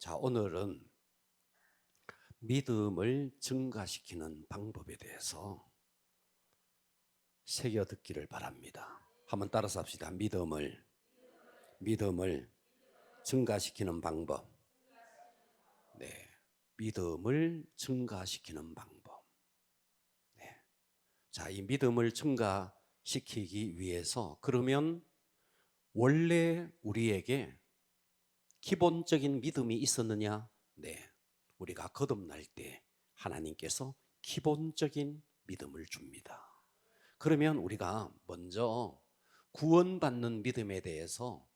자, 오늘은 믿음을 증가시키는 방법에 대해서 새겨 듣기를 바랍니다. 한번 따라서 합시다. 믿음을 증가시키는 방법. 네, 믿음을 증가시키는 방법. 네. 자, 이 믿음을 증가시키기 위해서 그러면 원래 우리에게 기본적인 믿음이 있었느냐? 네. 우리가 거듭날 때 하나님께서 기본적인 믿음을 줍니다. 그러면 우리가 먼저 구원받는 믿음에 대해서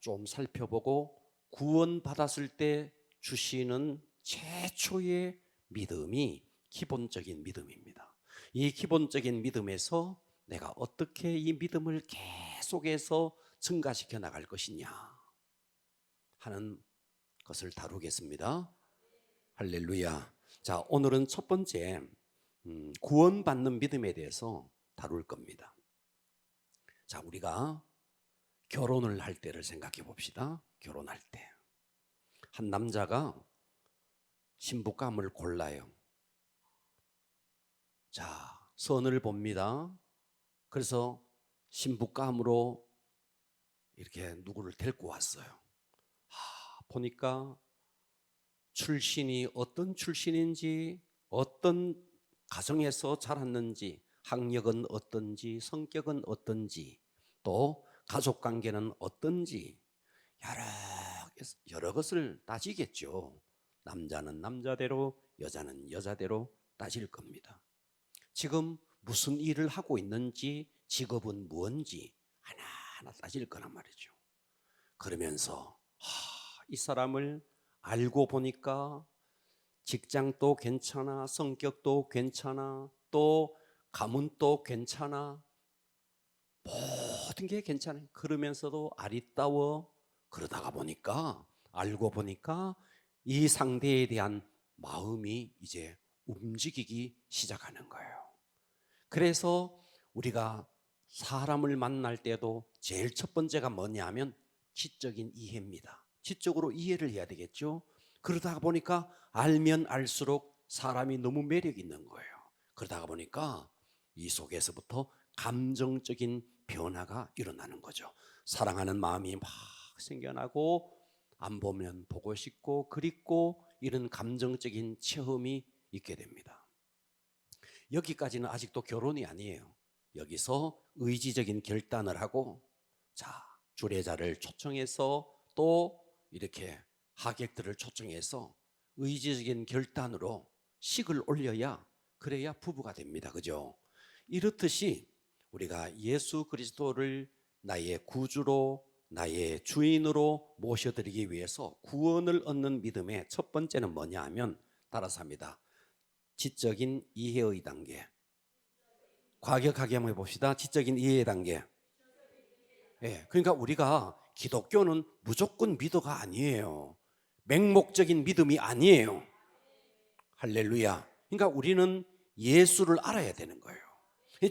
좀 살펴보고, 구원받았을 때 주시는 최초의 믿음이 기본적인 믿음입니다. 이 기본적인 믿음에서 내가 어떻게 이 믿음을 계속해서 증가시켜 나갈 것이냐 하는 것을 다루겠습니다. 할렐루야. 자, 오늘은 첫 번째 구원받는 믿음에 대해서 다룰 겁니다. 자, 우리가 결혼을 할 때를 생각해 봅시다. 결혼할 때 한 남자가 신부감을 골라요. 자, 선을 봅니다. 그래서 신부감으로 이렇게 누구를 데리고 왔어요. 보니까 출신이 어떤 출신인지, 어떤 가정에서 자랐는지, 학력은 어떤지, 성격은 어떤지, 또 가족관계는 어떤지 여러 것을 따지겠죠. 남자는 남자대로, 여자는 여자대로 따질 겁니다. 지금 무슨 일을 하고 있는지, 직업은 무엇인지 하나하나 따질 거란 말이죠. 그러면서 이 사람을 알고 보니까 직장도 괜찮아, 성격도 괜찮아, 또 가문도 괜찮아, 모든 게 괜찮아. 그러면서도 아리따워. 그러다가 보니까, 알고 보니까 이 상대에 대한 마음이 이제 움직이기 시작하는 거예요. 그래서 우리가 사람을 만날 때도 제일 첫 번째가 뭐냐면 지적인 이해입니다. 지적으로 이해를 해야 되겠죠. 그러다가 보니까 알면 알수록 사람이 너무 매력 있는 거예요. 그러다가 보니까 이 속에서부터 감정적인 변화가 일어나는 거죠. 사랑하는 마음이 막 생겨나고, 안 보면 보고 싶고 그립고, 이런 감정적인 체험이 있게 됩니다. 여기까지는 아직도 결혼이 아니에요. 여기서 의지적인 결단을 하고, 자, 주례자를 초청해서 또 이렇게 하객들을 초청해서 의지적인 결단으로 식을 올려야, 그래야 부부가 됩니다. 그죠? 이렇듯이 우리가 예수 그리스도를 나의 구주로, 나의 주인으로 모셔드리기 위해서 구원을 얻는 믿음의 첫 번째는 뭐냐 하면, 따라서 합니다. 지적인 이해의 단계. 과격하게 한번 해봅시다. 지적인 이해의 단계. 예, 그러니까 우리가 기독교는 무조건 믿어가 아니에요. 맹목적인 믿음이 아니에요. 할렐루야. 그러니까 우리는 예수를 알아야 되는 거예요.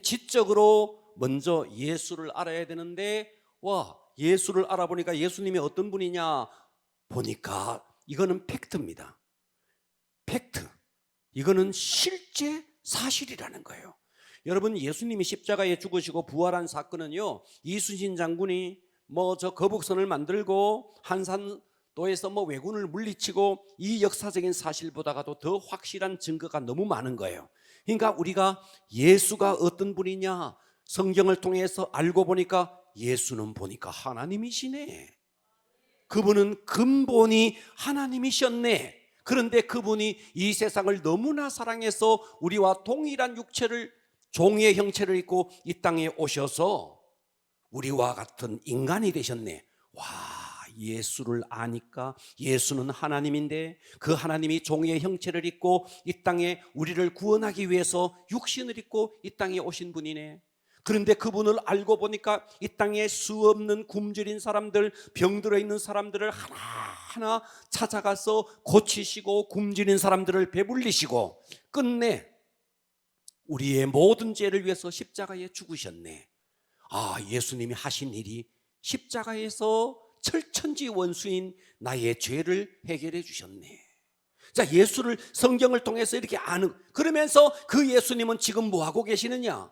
지적으로 먼저 예수를 알아야 되는데, 예수를 알아보니까 예수님이 어떤 분이냐 보니까 이거는 팩트입니다. 팩트. 이거는 실제 사실이라는 거예요. 여러분, 예수님이 십자가에 죽으시고 부활한 사건은요, 이순신 장군이 저 거북선을 만들고 한산도에서 왜군을 물리치고, 이 역사적인 사실보다도 더 확실한 증거가 너무 많은 거예요. 그러니까 우리가 예수가 어떤 분이냐 성경을 통해서 알고 보니까, 예수는 보니까 하나님이시네. 그분은 근본이 하나님이셨네. 그런데 그분이 이 세상을 너무나 사랑해서 우리와 동일한 육체를, 종의 형체를 입고 이 땅에 오셔서 우리와 같은 인간이 되셨네. 예수를 아니까 예수는 하나님인데, 그 하나님이 종의 형체를 입고 이 땅에 우리를 구원하기 위해서 육신을 입고 이 땅에 오신 분이네. 그런데 그분을 알고 보니까 이 땅에 수 없는 굶주린 사람들, 병들어 있는 사람들을 하나하나 찾아가서 고치시고, 굶주린 사람들을 배불리시고, 끝내 우리의 모든 죄를 위해서 십자가에 죽으셨네. 예수님이 하신 일이 십자가에서 철천지 원수인 나의 죄를 해결해 주셨네. 자, 예수를 성경을 통해서 이렇게 아는, 그러면서 그 예수님은 지금 뭐 하고 계시느냐?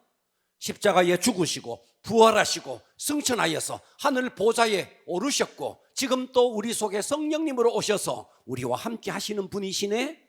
십자가에 죽으시고 부활하시고 승천하여서 하늘 보좌에 오르셨고 지금 또 우리 속에 성령님으로 오셔서 우리와 함께 하시는 분이시네.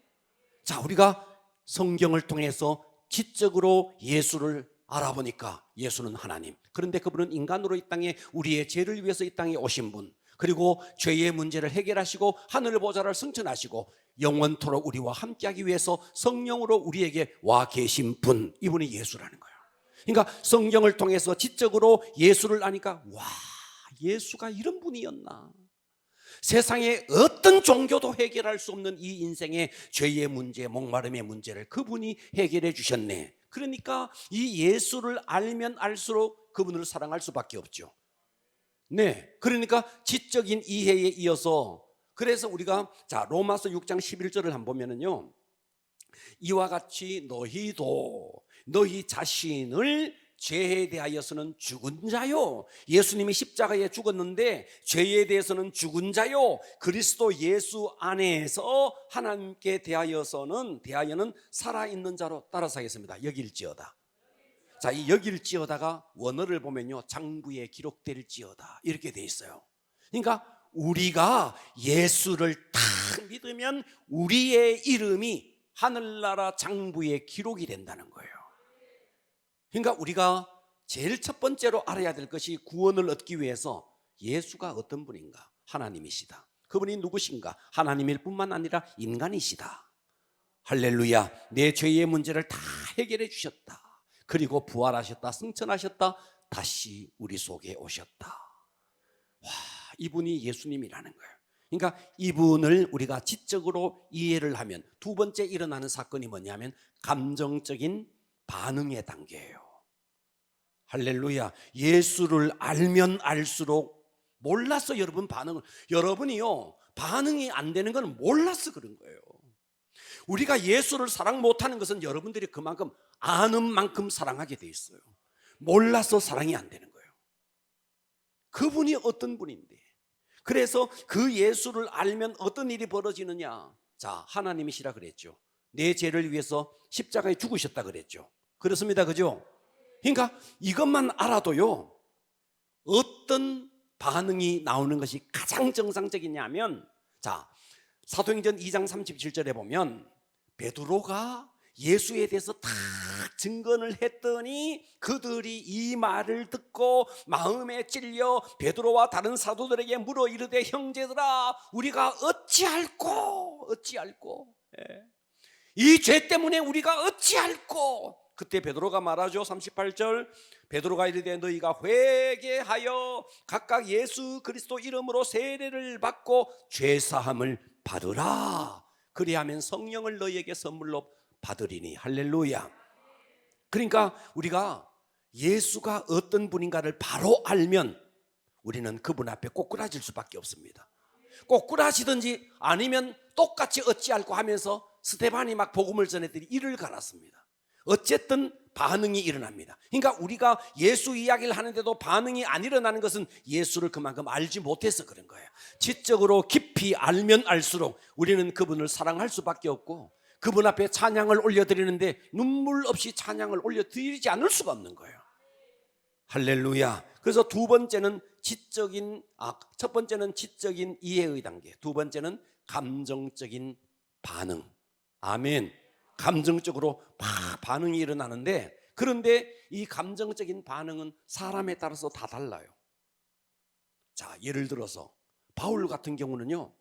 자, 우리가 성경을 통해서 지적으로 예수를 알아보니까 예수는 하나님, 그런데 그분은 인간으로 이 땅에 우리의 죄를 위해서 이 땅에 오신 분, 그리고 죄의 문제를 해결하시고 하늘 보좌를 승천하시고 영원토록 우리와 함께하기 위해서 성령으로 우리에게 와 계신 분, 이분이 예수라는 거예요. 그러니까 성경을 통해서 지적으로 예수를 아니까, 와, 예수가 이런 분이었나. 세상에 어떤 종교도 해결할 수 없는 이 인생의 죄의 문제, 목마름의 문제를 그분이 해결해 주셨네. 그러니까 이 예수를 알면 알수록 그분을 사랑할 수밖에 없죠. 네, 그러니까 지적인 이해에 이어서, 그래서 우리가 자 로마서 6장 11절을 한번 보면은요, 이와 같이 너희도 너희 자신을 죄에 대하여서는 죽은 자요, 예수님이 십자가에 죽었는데 죄에 대해서는 죽은 자요, 그리스도 예수 안에서 하나님께 대하여는 살아있는 자로 따라서 하겠습니다. 여길지어다. 자, 이 여길지어다가 원어를 보면요, 장부에 기록될지어다 이렇게 돼 있어요. 그러니까 우리가 예수를 딱 믿으면 우리의 이름이 하늘나라 장부에 기록이 된다는 거예요. 그러니까 우리가 제일 첫 번째로 알아야 될 것이, 구원을 얻기 위해서 예수가 어떤 분인가? 하나님이시다. 그분이 누구신가? 하나님일 뿐만 아니라 인간이시다. 할렐루야. 내 죄의 문제를 다 해결해 주셨다. 그리고 부활하셨다, 승천하셨다, 다시 우리 속에 오셨다. 와, 이분이 예수님이라는 거예요. 그러니까 이분을 우리가 지적으로 이해를 하면 두 번째 일어나는 사건이 뭐냐면 감정적인 반응의 단계예요. 할렐루야. 예수를 알면 알수록, 몰라서 여러분 여러분이요 반응이 안 되는 건 몰라서 그런 거예요. 우리가 예수를 사랑 못하는 것은 여러분들이 그만큼 아는 만큼 사랑하게 돼 있어요. 몰라서 사랑이 안 되는 거예요. 그분이 어떤 분인데, 그래서 그 예수를 알면 어떤 일이 벌어지느냐. 자, 하나님이시라 그랬죠. 내 죄를 위해서 십자가에 죽으셨다 그랬죠. 그렇습니다, 그죠? 그러니까 이것만 알아도요, 어떤 반응이 나오는 것이 가장 정상적이냐면, 자, 사도행전 2장 37절에 보면 베드로가 예수에 대해서 다 증언을 했더니 그들이 이 말을 듣고 마음에 찔려 베드로와 다른 사도들에게 물어 이르되, 형제들아, 우리가 어찌할꼬 이 죄 때문에 우리가 어찌할꼬. 그때 베드로가 말하죠. 38절, 베드로가 이르되 너희가 회개하여 각각 예수 그리스도 이름으로 세례를 받고 죄사함을 받으라. 그리하면 성령을 너희에게 선물로 받으리니. 할렐루야. 그러니까 우리가 예수가 어떤 분인가를 바로 알면 우리는 그분 앞에 꼬꾸라질 수밖에 없습니다. 꼬꾸라지든지 아니면 똑같이 어찌할꼬 하면서 스데반이 막 복음을 전했더니 이를 갈았습니다. 어쨌든 반응이 일어납니다. 그러니까 우리가 예수 이야기를 하는데도 반응이 안 일어나는 것은 예수를 그만큼 알지 못해서 그런 거예요. 지적으로 깊이 알면 알수록 우리는 그분을 사랑할 수밖에 없고, 그분 앞에 찬양을 올려드리는데 눈물 없이 찬양을 올려드리지 않을 수가 없는 거예요. 할렐루야. 그래서 두 번째는 첫 번째는 지적인 이해의 단계, 두 번째는 감정적인 반응. 아멘. 감정적으로 막 반응이 일어나는데, 그런데 이 감정적인 반응은 사람에 따라서 다 달라요. 자, 예를 들어서 바울 같은 경우는요,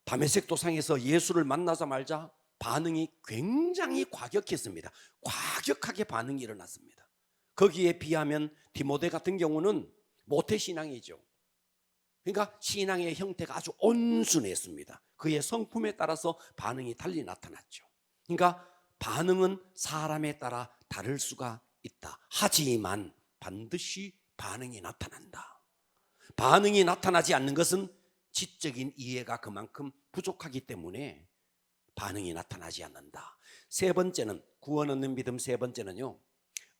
다메섹 도상에서 예수를 만나자마자 반응이 굉장히 과격했습니다. 과격하게 반응이 일어났습니다. 거기에 비하면 디모데 같은 경우는 모태신앙이죠. 그러니까 신앙의 형태가 아주 온순했습니다. 그의 성품에 따라서 반응이 달리 나타났죠. 그러니까 반응은 사람에 따라 다를 수가 있다. 하지만 반드시 반응이 나타난다. 반응이 나타나지 않는 것은 지적인 이해가 그만큼 부족하기 때문에 반응이 나타나지 않는다. 세 번째는, 구원 얻는 믿음 세 번째는요,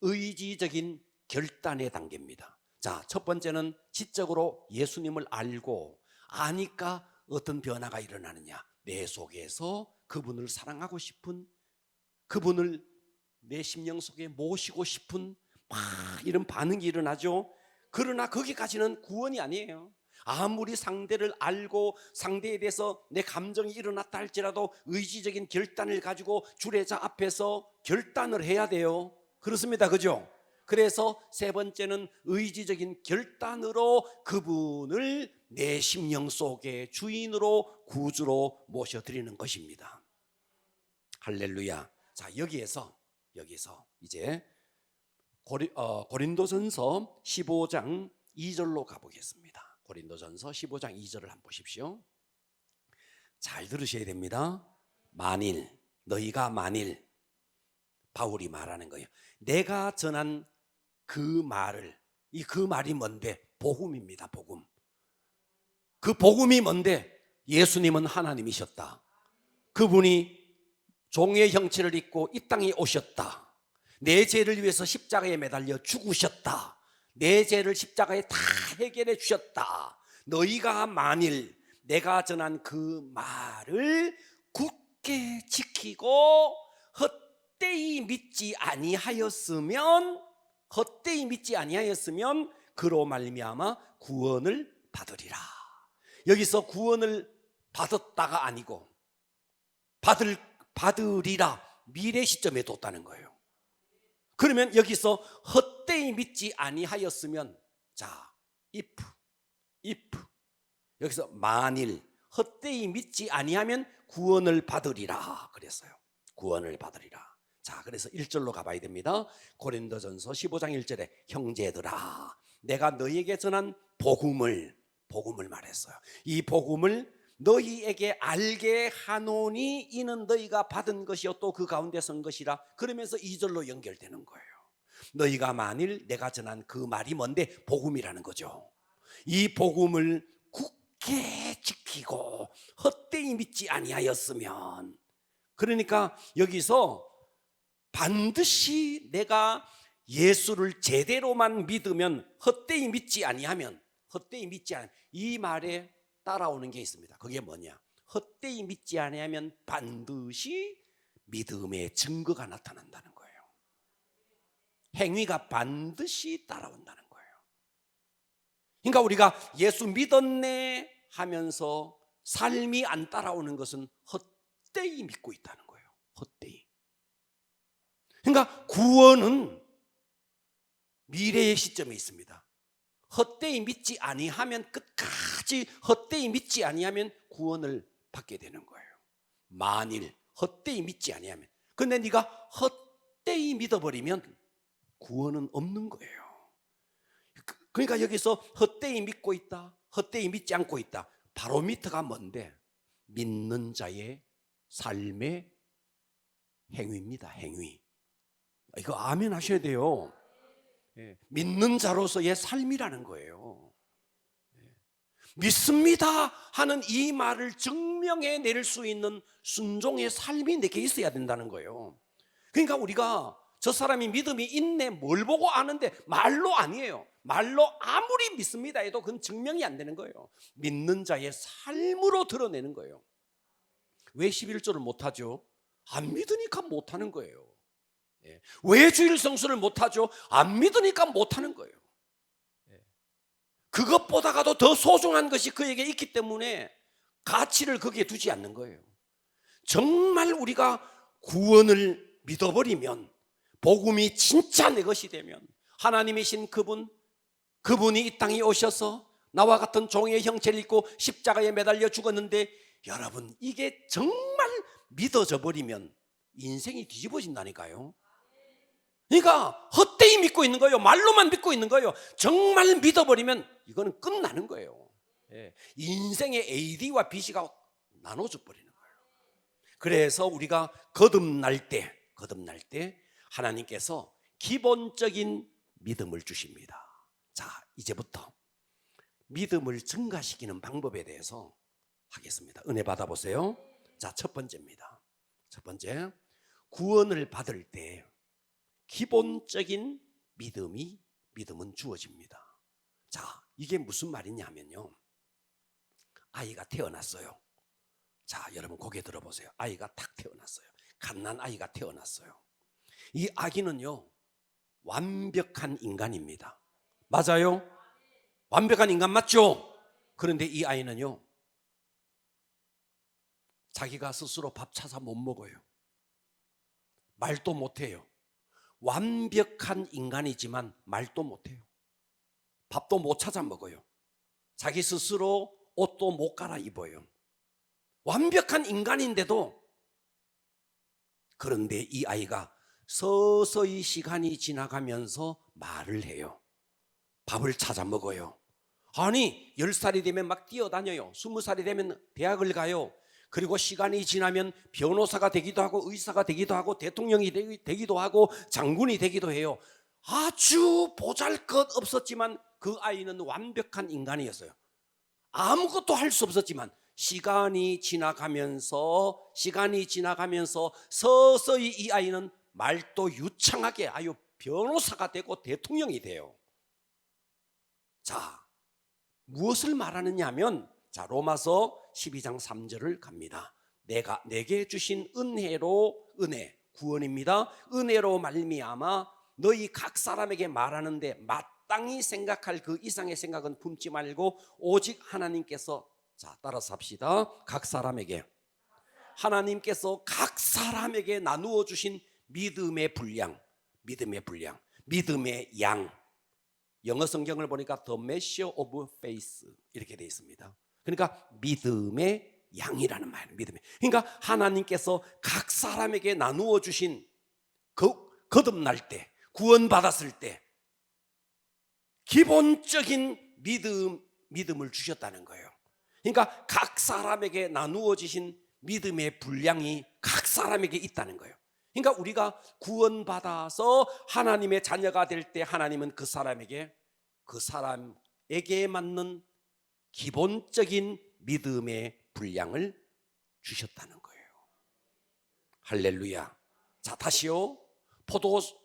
의지적인 결단의 단계입니다. 자, 첫 번째는 지적으로 예수님을 알고 아니까 어떤 변화가 일어나느냐. 내 속에서 그분을 사랑하고 싶은, 그분을 내 심령 속에 모시고 싶은 막 이런 반응이 일어나죠. 그러나 거기까지는 구원이 아니에요. 아무리 상대를 알고 상대에 대해서 내 감정이 일어났다 할지라도 의지적인 결단을 가지고 주례자 앞에서 결단을 해야 돼요. 그렇습니다. 그죠? 그래서 세 번째는 의지적인 결단으로 그분을 내 심령 속에 주인으로 구주로 모셔드리는 것입니다. 할렐루야. 자, 여기에서 이제 고린도전서 15장 2절로 가보겠습니다. 고린도전서 15장 2절을 한번 보십시오. 잘 들으셔야 됩니다. 너희가 만일 바울이 말하는 거예요. 내가 전한 그 말을, 그 말이 뭔데? 복음입니다. 복음. 그 복음이 뭔데? 예수님은 하나님이셨다. 그분이 종의 형체를 입고 이 땅에 오셨다. 내 죄를 위해서 십자가에 매달려 죽으셨다. 내 죄를 십자가에 다 해결해 주셨다. 너희가 만일 내가 전한 그 말을 굳게 지키고 헛되이 믿지 아니하였으면 그로 말미암아 구원을 받으리라. 여기서 구원을 받았다가 아니고 받으리라 미래 시점에 뒀다는 거예요. 그러면 여기서 헛되이 믿지 아니하였으면, 자, if 여기서 만일 헛되이 믿지 아니하면 구원을 받으리라 그랬어요. 구원을 받으리라. 자, 그래서 1절로 가봐야 됩니다. 고린도전서 15장 1절에 형제들아 내가 너희에게 전한 복음을 말했어요. 이 복음을 너희에게 알게 하노니 이는 너희가 받은 것이요 또 그 가운데 선 것이라. 그러면서 2절로 연결되는 거예요. 너희가 만일 내가 전한 그 말이 뭔데? 복음이라는 거죠. 이 복음을 굳게 지키고 헛되이 믿지 아니하였으면, 그러니까 여기서 반드시 내가 예수를 제대로만 믿으면 헛되이 믿지 아니하면 이 말에 따라오는 게 있습니다. 그게 뭐냐? 헛되이 믿지 아니하면 반드시 믿음의 증거가 나타난다는 거예요. 행위가 반드시 따라온다는 거예요. 그러니까 우리가 예수 믿었네 하면서 삶이 안 따라오는 것은 헛되이 믿고 있다는 거예요. 헛되이. 그러니까 구원은 미래의 시점에 있습니다. 헛되이 믿지 아니하면, 끝까지 헛되이 믿지 아니하면 구원을 받게 되는 거예요. 만일 헛되이 믿지 아니하면. 근데 네가 헛되이 믿어버리면 구원은 없는 거예요. 그러니까 여기서 헛되이 믿고 있다, 헛되이 믿지 않고 있다. 바로미터가 뭔데? 믿는 자의 삶의 행위입니다. 행위. 이거 아멘 하셔야 돼요. 믿는 자로서의 삶이라는 거예요. 믿습니다 하는 이 말을 증명해 낼 수 있는 순종의 삶이 내게 있어야 된다는 거예요. 그러니까 우리가 저 사람이 믿음이 있네 뭘 보고 아는데, 말로 아니에요. 말로 아무리 믿습니다 해도 그건 증명이 안 되는 거예요. 믿는 자의 삶으로 드러내는 거예요. 왜 11조를 못하죠? 안 믿으니까 못하는 거예요. 왜 주일 성수를 못하죠? 안 믿으니까 못하는 거예요. 그것보다가도 더 소중한 것이 그에게 있기 때문에 가치를 거기에 두지 않는 거예요. 정말 우리가 구원을 믿어버리면, 복음이 진짜 내 것이 되면, 하나님이신 그분이 이 땅에 오셔서 나와 같은 종의 형체를 입고 십자가에 매달려 죽었는데, 여러분 이게 정말 믿어져 버리면 인생이 뒤집어진다니까요. 그러니까 헛되이 믿고 있는 거예요. 말로만 믿고 있는 거예요. 정말 믿어버리면 이거는 끝나는 거예요. 인생의 AD와 BC가 나눠져 버리는 거예요. 그래서 우리가 거듭날 때 하나님께서 기본적인 믿음을 주십니다. 자, 이제부터 믿음을 증가시키는 방법에 대해서 하겠습니다. 은혜 받아보세요. 자, 첫 번째입니다. 첫 번째, 구원을 받을 때 기본적인 믿음은 주어집니다. 자, 이게 무슨 말이냐면요, 아이가 태어났어요. 자, 여러분 고개 들어보세요. 아이가 탁 태어났어요. 갓난 아이가 태어났어요. 이 아기는요, 완벽한 인간입니다. 맞아요? 완벽한 인간 맞죠? 그런데 이 아이는요, 자기가 스스로 밥 찾아 못 먹어요. 말도 못해요. 완벽한 인간이지만 말도 못해요. 밥도 못 찾아 먹어요. 자기 스스로 옷도 못 갈아입어요. 완벽한 인간인데도, 그런데 이 아이가 서서히 시간이 지나가면서 말을 해요. 밥을 찾아 먹어요. 아니, 10살이 되면 막 뛰어다녀요. 20살이 되면 대학을 가요. 그리고 시간이 지나면 변호사가 되기도 하고 의사가 되기도 하고 대통령이 되기도 하고 장군이 되기도 해요. 아주 보잘것없었지만 그 아이는 완벽한 인간이었어요. 아무것도 할 수 없었지만 시간이 지나가면서 서서히 이 아이는 말도 유창하게 아유 변호사가 되고 대통령이 돼요. 자, 무엇을 말하느냐 하면, 자, 로마서 12장 3절을 갑니다. 내게 주신 은혜 구원입니다. 은혜로 말미암아 너희 각 사람에게 말하는데 마땅히 생각할 그 이상의 생각은 품지 말고 오직 하나님께서, 자, 따라서 합시다. 하나님께서 각 사람에게 나누어 주신 믿음의 양. 영어 성경을 보니까 The Measure of Faith 이렇게 되어 있습니다. 그러니까 믿음의 양이라는 말이에요. 그러니까 하나님께서 각 사람에게 나누어 주신 거듭날 때, 구원받았을 때 기본적인 믿음을 주셨다는 거예요. 그러니까 각 사람에게 나누어 주신 믿음의 분량이 각 사람에게 있다는 거예요. 그러니까 우리가 구원받아서 하나님의 자녀가 될 때 하나님은 그 사람에게 맞는 기본적인 믿음의 분량을 주셨다는 거예요. 할렐루야. 자, 다시요.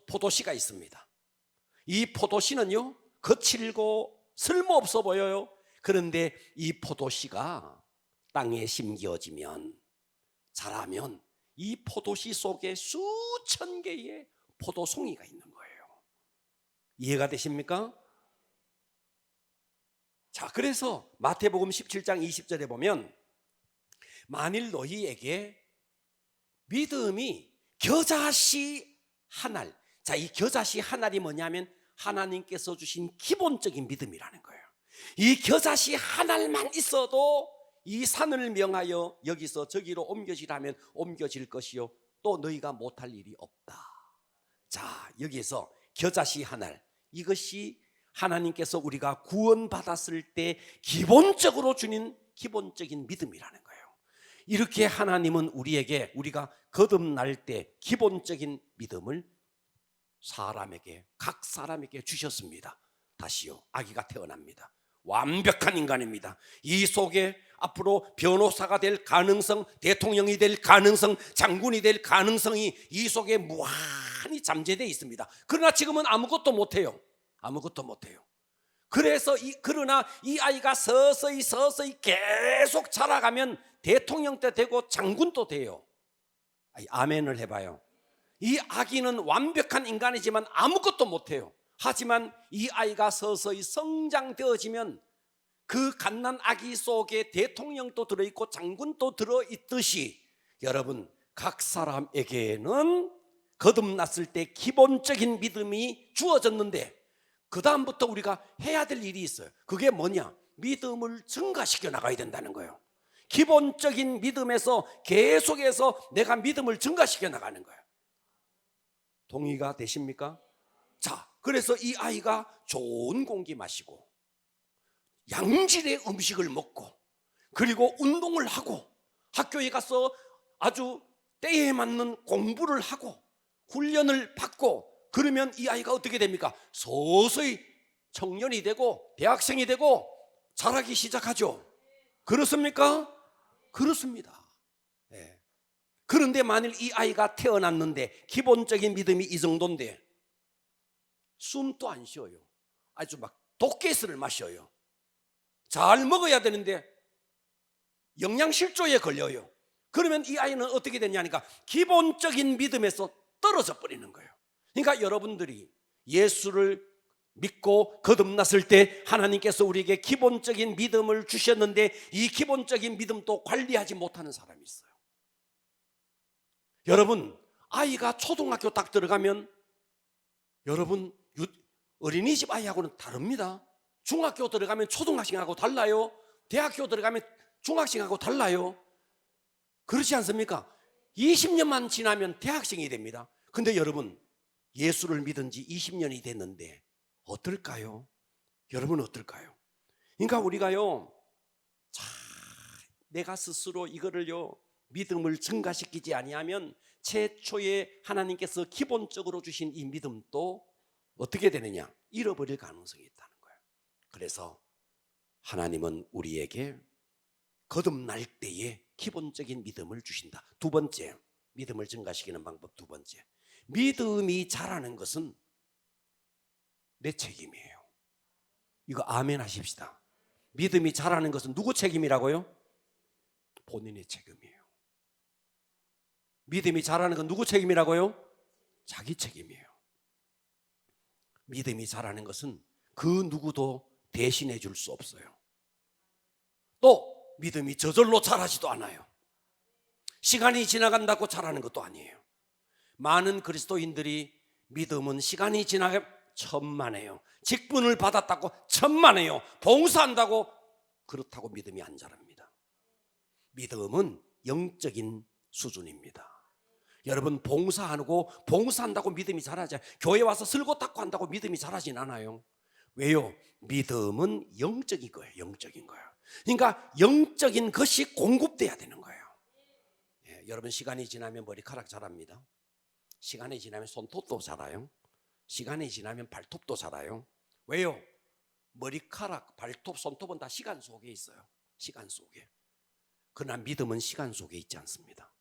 포도씨가 있습니다. 이 포도씨는요, 거칠고 쓸모없어 보여요. 그런데 이 포도씨가 땅에 심겨지면, 자라면 이 포도씨 속에 수천 개의 포도송이가 있는 거예요. 이해가 되십니까? 자, 그래서 마태복음 17장 20절에 보면, 만일 너희에게 믿음이 겨자씨 한 알, 자, 이 겨자씨 한 알이 뭐냐면 하나님께서 주신 기본적인 믿음이라는 거예요. 이 겨자씨 한 알만 있어도 이 산을 명하여 여기서 저기로 옮겨지라면 옮겨질 것이요 또 너희가 못할 일이 없다. 자, 여기에서 겨자씨 한 알, 이것이 하나님께서 우리가 구원받았을 때 기본적으로 주는 기본적인 믿음이라는 거예요. 이렇게 하나님은 우리가 거듭날 때 기본적인 믿음을 각 사람에게 주셨습니다. 다시요, 아기가 태어납니다. 완벽한 인간입니다. 이 속에 앞으로 변호사가 될 가능성, 대통령이 될 가능성, 장군이 될 가능성이 이 속에 무한히 잠재되어 있습니다. 그러나 지금은 아무것도 못해요. 그러나 이 아이가 서서히 계속 자라가면 대통령도 되고 장군도 돼요. 아멘을 해봐요. 이 아기는 완벽한 인간이지만 아무것도 못해요. 하지만 이 아이가 서서히 성장되어지면 그 갓난 아기 속에 대통령도 들어있고 장군도 들어있듯이, 여러분 각 사람에게는 거듭났을 때 기본적인 믿음이 주어졌는데 그 다음부터 우리가 해야 될 일이 있어요. 그게 뭐냐? 믿음을 증가시켜 나가야 된다는 거예요. 기본적인 믿음에서 계속해서 내가 믿음을 증가시켜 나가는 거예요. 동의가 되십니까? 자, 그래서 이 아이가 좋은 공기 마시고 양질의 음식을 먹고 그리고 운동을 하고 학교에 가서 아주 때에 맞는 공부를 하고 훈련을 받고, 그러면 이 아이가 어떻게 됩니까? 서서히 청년이 되고 대학생이 되고 자라기 시작하죠. 그렇습니까? 그렇습니다. 네. 그런데 만일 이 아이가 태어났는데 기본적인 믿음이 이 정도인데 숨도 안 쉬어요. 아주 막 독가스를 마셔요. 잘 먹어야 되는데 영양실조에 걸려요. 그러면 이 아이는 어떻게 되냐니까 기본적인 믿음에서 떨어져 버리는 거예요. 그러니까 여러분들이 예수를 믿고 거듭났을 때 하나님께서 우리에게 기본적인 믿음을 주셨는데 이 기본적인 믿음도 관리하지 못하는 사람이 있어요. 여러분, 아이가 초등학교 딱 들어가면 여러분 어린이집 아이하고는 다릅니다. 중학교 들어가면 초등학생하고 달라요. 대학교 들어가면 중학생하고 달라요. 그렇지 않습니까? 20년만 지나면 대학생이 됩니다. 근데 여러분, 예수를 믿은 지 20년이 됐는데 어떨까요? 여러분 어떨까요? 그러니까 우리가요, 내가 스스로 이거를요 믿음을 증가시키지 아니하면 최초에 하나님께서 기본적으로 주신 이 믿음도 어떻게 되느냐? 잃어버릴 가능성이 있다는 거예요. 그래서 하나님은 우리에게 거듭날 때에 기본적인 믿음을 주신다. 두 번째, 믿음을 증가시키는 방법 두 번째, 믿음이 자라는 것은 내 책임이에요. 이거 아멘 하십시다. 믿음이 자라는 것은 누구 책임이라고요? 본인의 책임이에요. 믿음이 자라는 건 누구 책임이라고요? 자기 책임이에요. 믿음이 자라는 것은 그 누구도 대신해 줄 수 없어요. 또 믿음이 저절로 자라지도 않아요. 시간이 지나간다고 자라는 것도 아니에요. 많은 그리스도인들이 믿음은 시간이 지나면 천만에요. 직분을 받았다고 천만에요. 봉사한다고 그렇다고 믿음이 안 자랍니다. 믿음은 영적인 수준입니다. 여러분, 봉사한다고 믿음이 자라지 않아요. 교회 와서 설교 닦고 한다고 믿음이 자라진 않아요. 왜요? 믿음은 영적인 거예요. 영적인 거예요. 그러니까 영적인 것이 공급돼야 되는 거예요. 여러분, 시간이 지나면 머리카락 자랍니다. 시간이 지나면 손톱도 자라요. 시간이 지나면 발톱도 자라요. 왜요? 머리카락, 발톱, 손톱은 다 시간 속에 있어요. 시간 속에. 그러나 믿음은 시간 속에 있지 않습니다.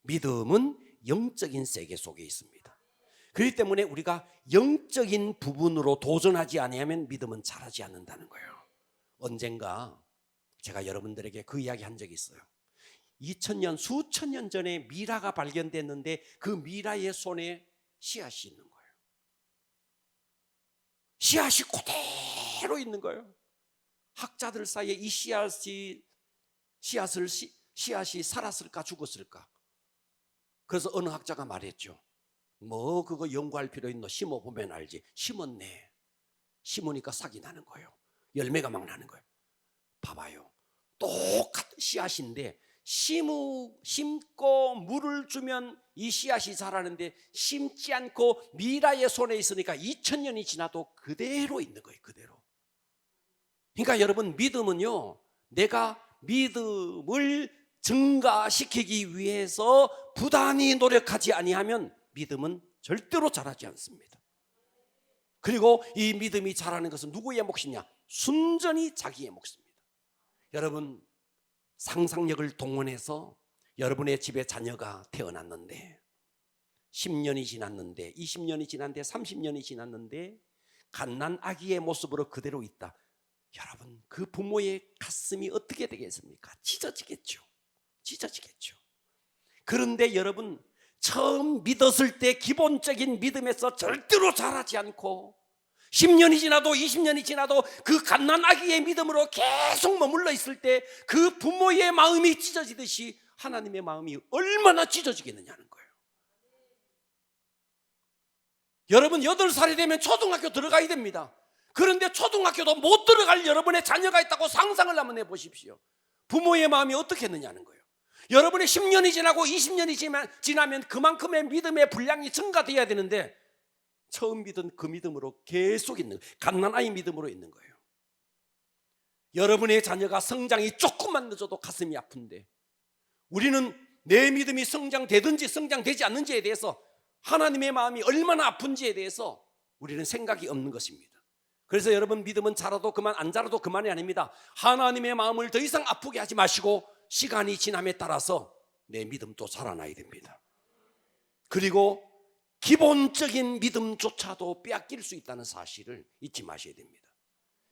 믿음은 영적인 세계 속에 있습니다. 그렇기 때문에 우리가 영적인 부분으로 도전하지 아니하면 믿음은 자라지 않는다는 거예요. 언젠가 제가 여러분들에게 그 이야기 한 적이 있어요. 2000년, 수천 년 전에 미라가 발견됐는데 그 미라의 손에 씨앗이 있는 거예요. 씨앗이 그대로 있는 거예요. 학자들 사이에 이 씨앗이 살았을까 죽었을까? 그래서 어느 학자가 말했죠. 뭐 그거 연구할 필요 있노? 심어보면 알지. 심었네. 심으니까 싹이 나는 거예요. 열매가 막 나는 거예요. 봐봐요. 똑같은 씨앗인데 심고 물을 주면 이 씨앗이 자라는데 심지 않고 미라의 손에 있으니까 2000년이 지나도 그대로 있는 거예요. 그대로. 그러니까 여러분, 믿음은요, 내가 믿음을 증가시키기 위해서 부단히 노력하지 아니하면 믿음은 절대로 자라지 않습니다. 그리고 이 믿음이 자라는 것은 누구의 몫이냐? 순전히 자기의 몫입니다. 여러분, 상상력을 동원해서 여러분의 집에 자녀가 태어났는데 10년이 지났는데 20년이 지났는데 30년이 지났는데 갓난 아기의 모습으로 그대로 있다. 여러분, 그 부모의 가슴이 어떻게 되겠습니까? 찢어지겠죠. 찢어지겠죠. 그런데 여러분, 처음 믿었을 때 기본적인 믿음에서 절대로 자라지 않고 10년이 지나도 20년이 지나도 그 갓난 아기의 믿음으로 계속 머물러 있을 때 그 부모의 마음이 찢어지듯이 하나님의 마음이 얼마나 찢어지겠느냐는 거예요. 여러분, 8살이 되면 초등학교 들어가야 됩니다. 그런데 초등학교도 못 들어갈 여러분의 자녀가 있다고 상상을 한번 해보십시오. 부모의 마음이 어떻겠느냐는 거예요. 여러분의 10년이 지나고 20년이 지나면 그만큼의 믿음의 분량이 증가돼야 되는데 처음 믿은 그 믿음으로 계속 있는 거예요. 갓난아이 믿음으로 있는 거예요. 여러분의 자녀가 성장이 조금만 늦어도 가슴이 아픈데 우리는 내 믿음이 성장되든지 성장되지 않는지에 대해서 하나님의 마음이 얼마나 아픈지에 대해서 우리는 생각이 없는 것입니다. 그래서 여러분, 믿음은 자라도 그만 안 자라도 그만이 아닙니다. 하나님의 마음을 더 이상 아프게 하지 마시고 시간이 지남에 따라서 내 믿음도 자라나야 됩니다. 그리고 기본적인 믿음조차도 빼앗길 수 있다는 사실을 잊지 마셔야 됩니다.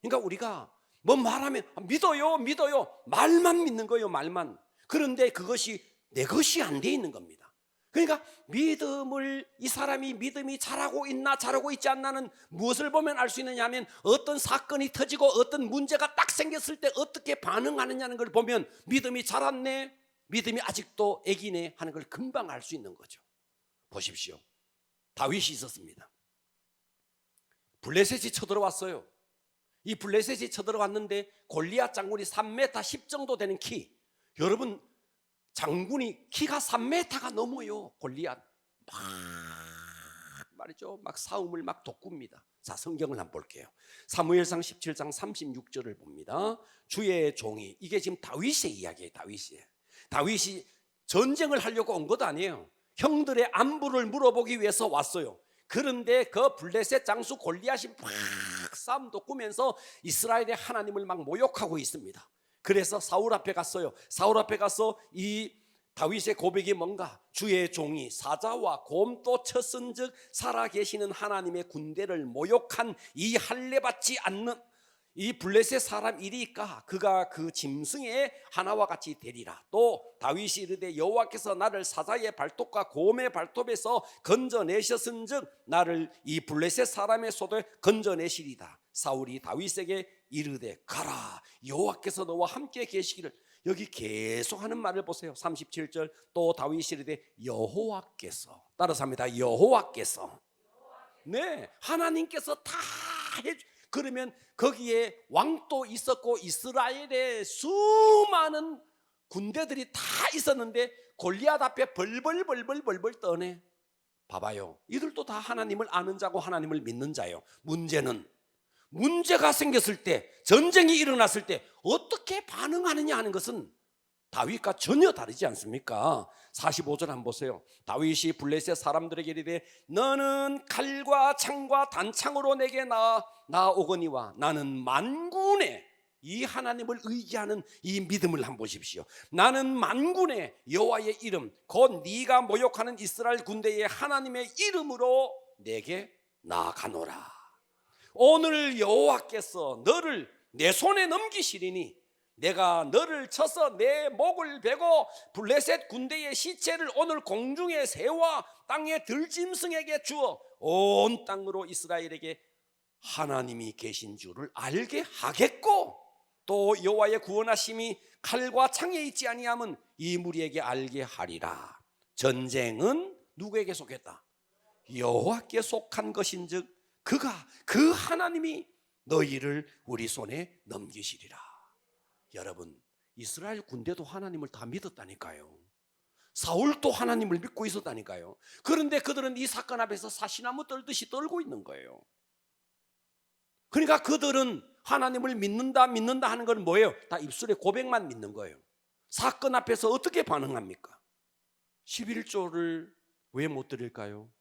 그러니까 우리가 뭐 말하면 믿어요, 믿어요. 말만 믿는 거예요, 말만. 그런데 그것이 내 것이 안 돼 있는 겁니다. 그러니까 믿음을, 이 사람이 믿음이 잘하고 있나 잘하고 있지 않나는 무엇을 보면 알 수 있느냐 하면, 어떤 사건이 터지고 어떤 문제가 딱 생겼을 때 어떻게 반응하느냐는 걸 보면 믿음이 자랐네, 믿음이 아직도 애기네 하는 걸 금방 알 수 있는 거죠. 보십시오. 다윗이 있었습니다. 블레셋이 쳐들어왔어요. 이 블레셋이 쳐들어왔는데 골리앗 장군이 3m 10 정도 되는 키, 여러분 장군이 키가 3m가 넘어요. 골리앗 막 말이죠, 막 싸움을 막 돋굽니다. 자, 성경을 한번 볼게요. 사무엘상 17장 36절을 봅니다. 주의 종이, 이게 지금 다윗의 이야기예요. 다윗이 전쟁을 하려고 온 것도 아니에요. 형들의 안부를 물어보기 위해서 왔어요. 그런데 그 블레셋 장수 골리앗이 막 싸움 돋구면서 이스라엘의 하나님을 막 모욕하고 있습니다. 그래서 사울 앞에 갔어요. 사울 앞에 가서 이 다윗의 고백이 뭔가, 주의 종이 사자와 곰도 쳤은즉 살아계시는 하나님의 군대를 모욕한 이 할례받지 않는 이 블레셋 사람 이리까 그가 그 짐승의 하나와 같이 되리라. 또 다윗이 이르되 여호와께서 나를 사자의 발톱과 곰의 발톱에서 건져내셨은즉 나를 이 블레셋 사람의 손에 건져내시리다. 사울이 다윗에게 이르되 가라, 여호와께서 너와 함께 계시기를. 여기 계속 하는 말을 보세요. 37절, 또 다윗이 이르되 여호와께서, 따라서 합니다. 여호와께서, 네, 하나님께서 다 해주. 그러면 거기에 왕도 있었고 이스라엘의 수많은 군대들이 다 있었는데 골리앗 앞에 벌벌 떠네. 봐봐요, 이들도 다 하나님을 아는 자고 하나님을 믿는 자예요. 문제는 문제가 생겼을 때, 전쟁이 일어났을 때 어떻게 반응하느냐 하는 것은 다윗과 전혀 다르지 않습니까? 45절 한번 보세요. 다윗이 블레셋 사람들에게 이르되 너는 칼과 창과 단창으로 내게 나오거니와 나는 만군의, 이 하나님을 의지하는 이 믿음을 한번 보십시오. 나는 만군의 여호와의 이름 곧 네가 모욕하는 이스라엘 군대의 하나님의 이름으로 내게 나아가노라. 오늘 여호와께서 너를 내 손에 넘기시리니 내가 너를 쳐서 내 목을 베고 블레셋 군대의 시체를 오늘 공중의 새와 땅의 들짐승에게 주어 온 땅으로 이스라엘에게 하나님이 계신 줄을 알게 하겠고, 또 여호와의 구원하심이 칼과 창에 있지 아니함은 이 무리에게 알게 하리라. 전쟁은 누구에게 속했다? 여호와께 속한 것인즉 그가, 그 하나님이 너희를 우리 손에 넘기시리라. 여러분, 이스라엘 군대도 하나님을 다 믿었다니까요. 사울도 하나님을 믿고 있었다니까요. 그런데 그들은 이 사건 앞에서 사시나무 떨듯이 떨고 있는 거예요. 그러니까 그들은 하나님을 믿는다 하는 건 뭐예요? 다 입술에 고백만 믿는 거예요. 사건 앞에서 어떻게 반응합니까? 11조를 왜 못 드릴까요?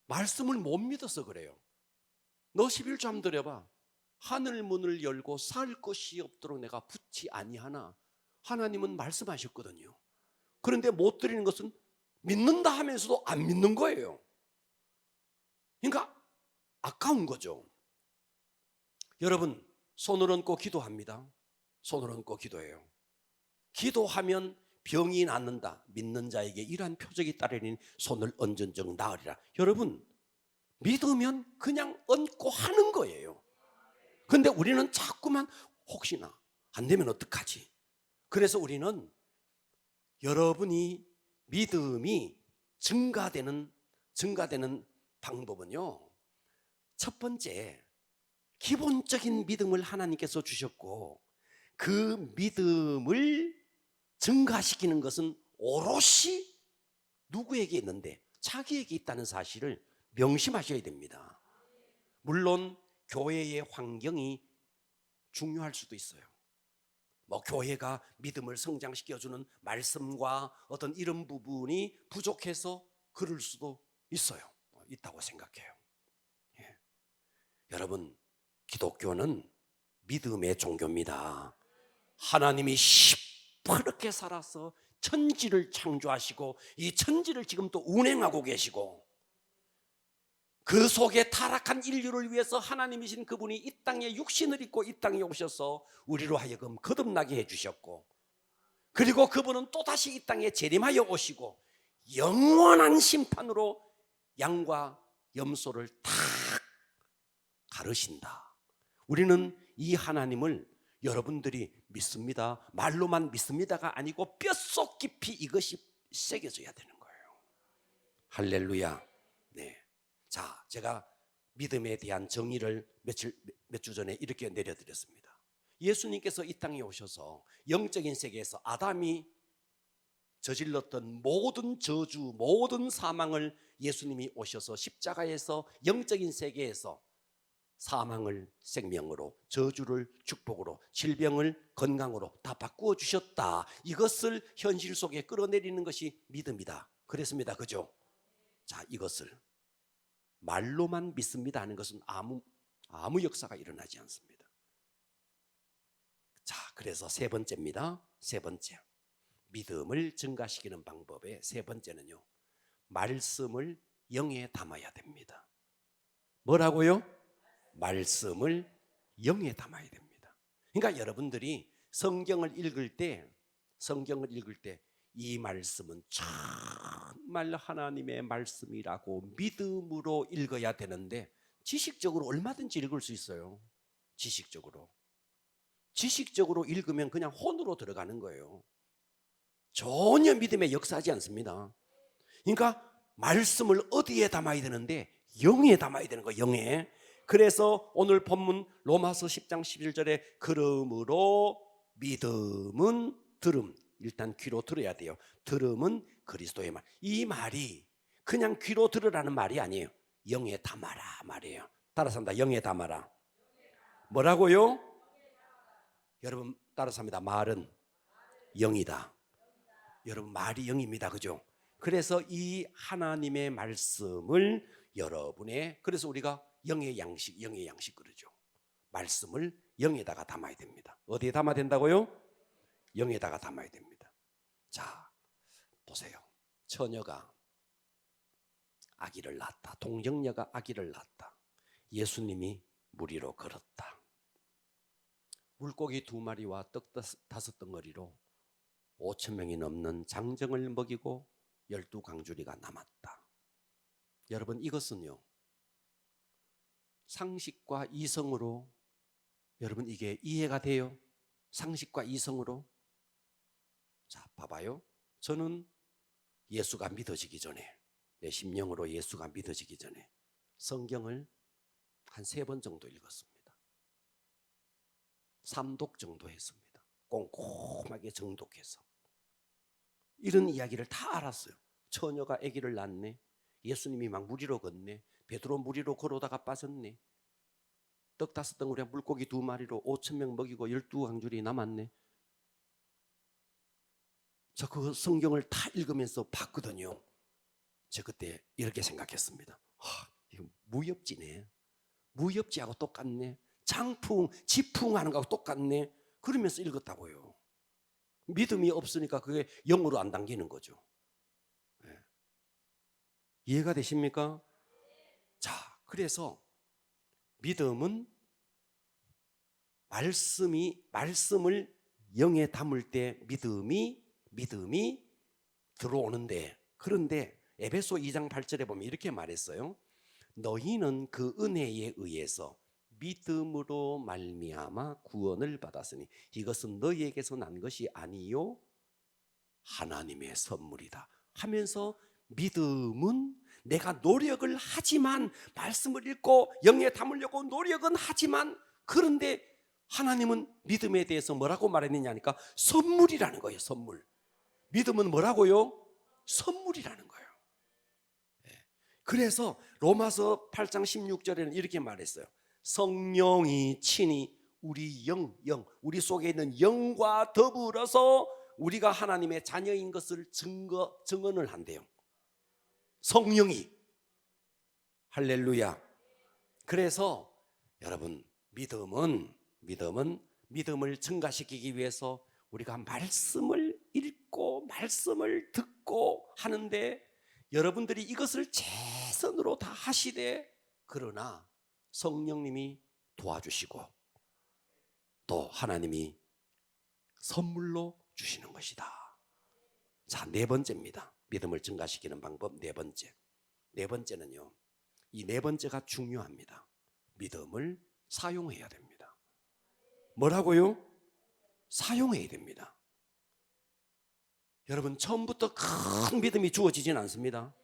말씀을 못 믿어서 그래요. 너 11조 한번 드려봐. 하늘 문을 열고 살 것이 없도록 내가 붙지 아니하나. 하나님은 말씀하셨거든요. 그런데 못 드리는 것은 믿는다 하면서도 안 믿는 거예요. 그러니까 아까운 거죠. 여러분, 손을 얹고 기도합니다. 손을 얹고 기도해요. 기도하면 병이 낫는다. 믿는 자에게 이러한 표적이 따르니 손을 얹은 적 나으리라. 여러분, 믿으면 그냥 얹고 하는 거예요. 그런데 우리는 자꾸만 혹시나 안 되면 어떡하지? 그래서 우리는, 여러분이 믿음이 증가되는 방법은요, 첫 번째, 기본적인 믿음을 하나님께서 주셨고 그 믿음을 증가시키는 것은 오롯이 누구에게 있는데? 자기에게 있다는 사실을 명심하셔야 됩니다. 물론 교회의 환경이 중요할 수도 있어요. 뭐 교회가 믿음을 성장시켜주는 말씀과 어떤 이런 부분이 부족해서 그럴 수도 있어요. 있다고 생각해요. 예. 여러분, 기독교는 믿음의 종교입니다. 하나님이 시퍼렇게 살아서 천지를 창조하시고 이 천지를 지금 또 운행하고 계시고, 그 속에 타락한 인류를 위해서 하나님이신 그분이 이 땅에 육신을 입고 이 땅에 오셔서 우리로 하여금 거듭나게 해주셨고, 그리고 그분은 또다시 이 땅에 재림하여 오시고 영원한 심판으로 양과 염소를 다 가르신다. 우리는 이 하나님을 여러분들이 믿습니다, 말로만 믿습니다가 아니고 뼛속 깊이 이것이 새겨져야 되는 거예요. 할렐루야. 네. 자, 제가 믿음에 대한 정의를 몇 주 전에 이렇게 내려드렸습니다. 예수님께서 이 땅에 오셔서 영적인 세계에서 아담이 저질렀던 모든 저주, 모든 사망을 예수님이 오셔서 십자가에서 영적인 세계에서 사망을 생명으로, 저주를 축복으로, 질병을 건강으로 다 바꾸어 주셨다. 이것을 현실 속에 끌어내리는 것이 믿음이다. 그랬습니다. 그죠? 자, 이것을 말로만 믿습니다 하는 것은 아무 역사가 일어나지 않습니다. 자, 그래서 세 번째입니다. 세 번째, 믿음을 증가시키는 방법의 세 번째는요, 말씀을 영에 담아야 됩니다. 뭐라고요? 말씀을 영에 담아야 됩니다. 그러니까 여러분들이 성경을 읽을 때 이 말씀은 정말 하나님의 말씀이라고 믿음으로 읽어야 되는데, 지식적으로 얼마든지 읽을 수 있어요. 지식적으로 읽으면 그냥 혼으로 들어가는 거예요. 전혀 믿음에 역사하지 않습니다. 그러니까 말씀을 어디에 담아야 되는데? 영에 담아야 되는 거예요. 영에. 그래서 오늘 본문 로마서 10장 11절에 그러므로 믿음은 들음, 일단 귀로 들어야 돼요. 들음은 그리스도의 말. 이 말이 그냥 귀로 들으라는 말이 아니에요. 영에 담아라 말이에요. 따라서 합니다. 영에 담아라. 뭐라고요? 여러분 따라서 합니다. 말은 영이다. 여러분 말이 영입니다. 그죠? 그래서 이 하나님의 말씀을 여러분의, 그래서 우리가 영의 양식 그러죠. 말씀을 영에다가 담아야 됩니다. 어디에 담아야 된다고요? 영에다가 담아야 됩니다. 자, 보세요. 처녀가 아기를 낳았다. 동정녀가 아기를 낳았다. 예수님이 물 위로 걸었다. 물고기 2마리와 떡 5덩어리로 5,000명이 넘는 장정을 먹이고 12강주리가 남았다. 여러분 이것은요, 상식과 이성으로 여러분 이게 이해가 돼요? 상식과 이성으로? 자, 봐봐요. 저는 예수가 믿어지기 전에, 내 심령으로 예수가 믿어지기 전에 성경을 한 3번 정도 읽었습니다. 3독 정도 했습니다. 꼼꼼하게 정독해서 이런 이야기를 다 알았어요. 처녀가 아기를 낳네, 예수님이 막 물 위로 걷네, 베드로 물 위로 걸어다가 빠졌네, 떡 5덩어리와 물고기 2마리로 5,000명 먹이고 12강줄이 남았네. 저 그 성경을 다 읽으면서 봤거든요. 제가 그때 이렇게 생각했습니다. 이거 무협지네. 무협지하고 똑같네. 장풍, 지풍하는 거하고 똑같네. 그러면서 읽었다고요. 믿음이 없으니까 그게 영으로 안 당기는 거죠. 네. 이해가 되십니까? 자, 그래서 믿음은 말씀을 영에 담을 때 믿음이 들어오는데, 그런데 에베소 2장 8절에 보면 이렇게 말했어요. 너희는 그 은혜에 의해서 믿음으로 말미암아 구원을 받았으니 이것은 너희에게서 난 것이 아니요 하나님의 선물이다 하면서, 믿음은 내가 노력을 하지만, 말씀을 읽고 영에 담으려고 노력은 하지만, 그런데 하나님은 믿음에 대해서 뭐라고 말했느냐 하니까 선물이라는 거예요. 선물. 믿음은 뭐라고요? 선물이라는 거예요. 그래서 로마서 8장 16절에는 이렇게 말했어요. 성령이 친히 우리 우리 속에 있는 영과 더불어서 우리가 하나님의 자녀인 것을 증언을 한대요. 성령이. 할렐루야. 그래서 여러분 믿음을 증가시키기 위해서 우리가 말씀을 읽고 말씀을 듣고 하는데, 여러분들이 이것을 최선으로 다 하시되 그러나 성령님이 도와주시고 또 하나님이 선물로 주시는 것이다. 자, 네 번째입니다. 믿음을 증가시키는 방법 네 번째. 네 번째는요, 이 네 번째가 중요합니다. 믿음을 사용해야 됩니다. 뭐라고요? 사용해야 됩니다. 여러분, 처음부터 큰 믿음이 주어지진 않습니다.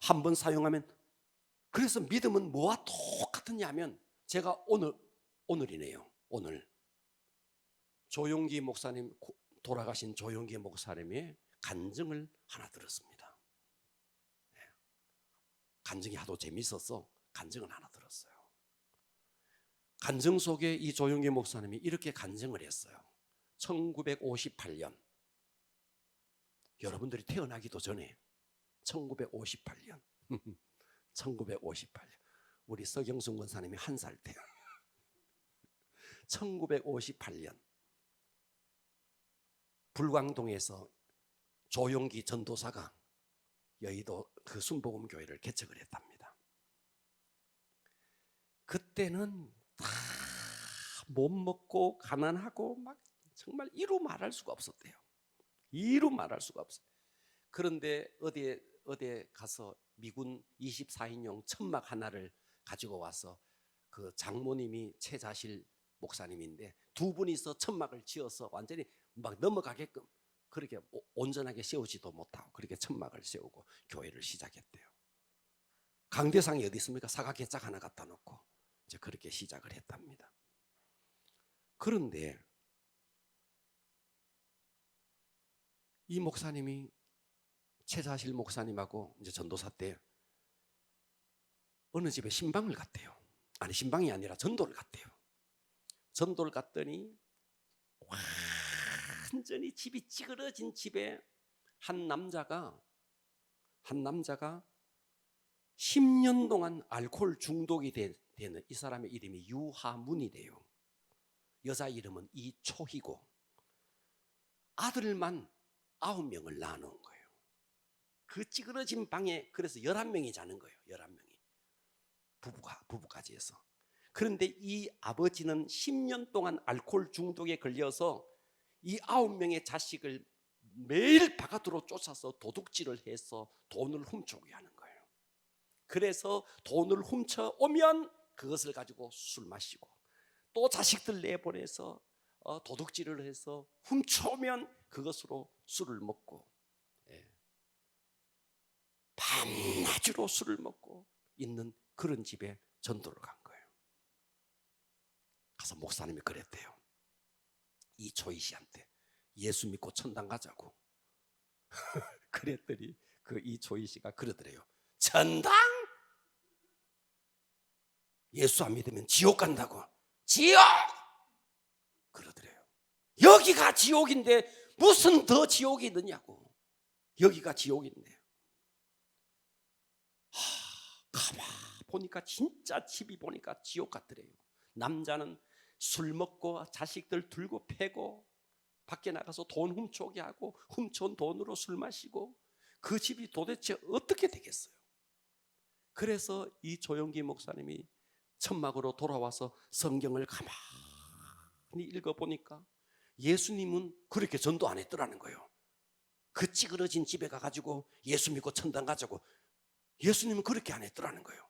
한번 사용하면. 그래서 믿음은 뭐와 똑같으냐 하면, 제가 오늘이네요. 오늘 조용기 목사님, 돌아가신 조용기 목사님의 간증을 하나 들었습니다. 간증이 하도 재밌어서 간증을 하나 들었어요. 간증 속에 이 조용기 목사님이 이렇게 간증을 했어요. 1958년, 여러분들이 태어나기도 전에 1958년 1958년 우리 서경순 권사님이 1살 때 1958년 불광동에서 조용기 전도사가 여의도 그 순복음교회를 개척을 했답니다. 그때는 다 못 먹고 가난하고 막 정말 이루 말할 수가 없었대요. 이루 말할 수가 없어요. 그런데 어디에 가서 미군 24인용 천막 하나를 가지고 와서 그 장모님이 최자실 목사님인데 두 분이서 천막을 지어서 완전히 막 넘어가게끔 그렇게 온전하게 세우지도 못하고 그렇게 천막을 세우고 교회를 시작했대요. 강대상이 어디 있습니까? 사각개짝 하나 갖다 놓고 이제 그렇게 시작을 했답니다. 그런데 이 목사님이 최자실 목사님하고 이제 전도사 때 어느 집에 신방을 갔대요. 아니, 신방이 아니라 전도를 갔대요. 전도를 갔더니 완전히 집이 찌그러진 집에 한 남자가 10년 동안 알코올 중독이 되는 이 사람의 이름이 유하문이래요. 여자 이름은 이초희고 아들만 9명을 낳아놓은 거예요. 그 찌그러진 방에 그래서 11명이 자는 거예요. 11명이 부부까지 해서. 그런데 이 아버지는 10년 동안 알코올 중독에 걸려서 이 9명의 자식을 매일 바깥으로 쫓아서 도둑질을 해서 돈을 훔쳐오게 하는 거예요. 그래서 돈을 훔쳐오면 그것을 가지고 술 마시고 또 자식들 내보내서 도둑질을 해서 훔쳐오면 그것으로 술을 먹고 밤낮으로 술을 먹고 있는 그런 집에 전도를 간 거예요. 가서 목사님이 그랬대요. 이 초희 씨한테 예수 믿고 천당 가자고. 그랬더니 그 이초희 씨가 그러더래요. 천당? 예수 안 믿으면 지옥 간다고. 지옥! 그러더래요. 여기가 지옥인데 무슨 더 지옥이 있느냐고. 여기가 지옥인데. 가만 보니까 진짜 집이 보니까 지옥 같더래요. 남자는 술 먹고 자식들 들고 패고 밖에 나가서 돈 훔쳐오게 하고 훔쳐온 돈으로 술 마시고 그 집이 도대체 어떻게 되겠어요? 그래서 이 조용기 목사님이 천막으로 돌아와서 성경을 가만히 읽어보니까 예수님은 그렇게 전도 안 했더라는 거예요. 그 찌그러진 집에 가가지고 예수 믿고 천당 가자고 예수님은 그렇게 안 했더라는 거예요.